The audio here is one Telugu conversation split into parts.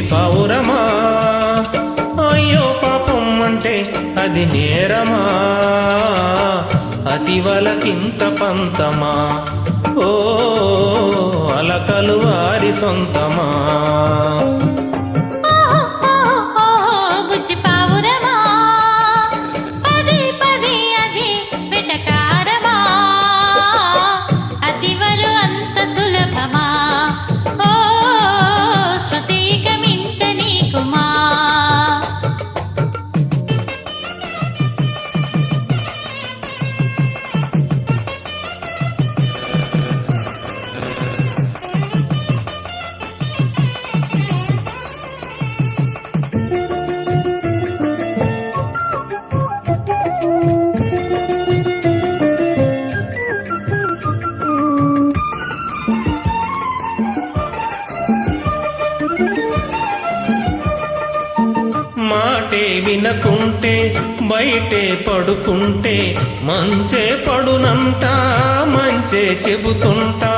బుల్లి పావురమా అయ్యో పాపం అంటే అది నేరమా అతివలకింత పంతమా ఓ అలకలు వారి సొంతమా మాటే వినకుంటే బయటే పడుకుంటే మంచే పడునంట మంచే చెబుతుంటా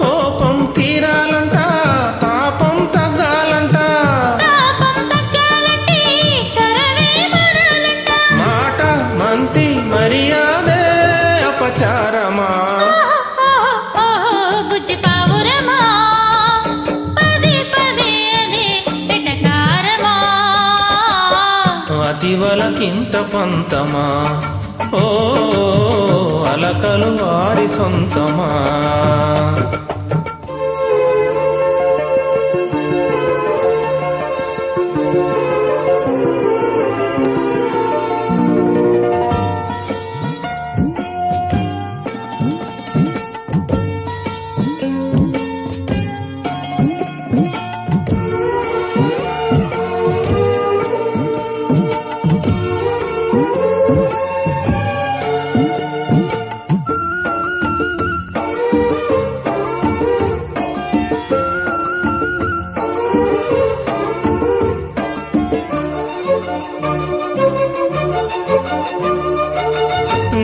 కోపం తీరాలంట తాపం తగ్గాలంట మాట మంతి మర్యాదే అపచారమా బుజ్జి పావురమా పదే పదే అదే వెటకారమా అతివలకింత పంతమా ఓ అలకలు వారి సొంతమా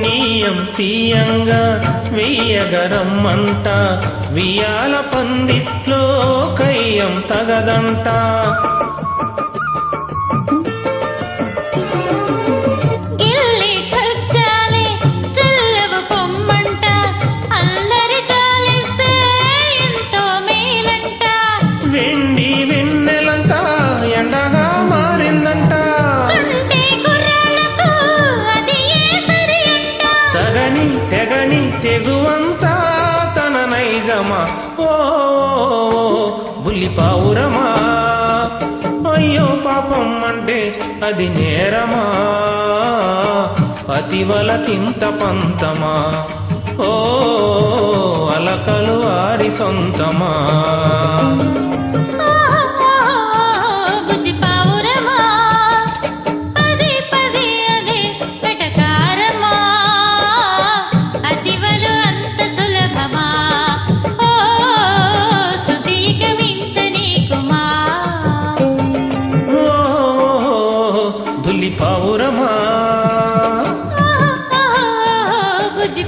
నీయం తీయంగా వెయ్యగరమ్మంట వియాల పందిట్లో కయ్యం తగదంట గిల్లి ఖర్చాలే చల్లవ పొమ్మంట అల్లరి చాలిస్తే ఎంతో మేలంట వెండి వెన్నెలంతా ఎండగా మారిందంట తగని తెగని తెగువంతా తన నైజమా ఓ బుల్లి పావురమా అయ్యో పాపం అంటే అది నేరమా అతివలకింత పంతమా ఓ అలకలు వారి సొంతమా బుజ్జి పావురమా పదే పదే అదే వెటకారమా అతివలు అంత సులభమా ఓ శృతికి మించనీకుమా ఓ బుల్లి పావురమా బుజ్జి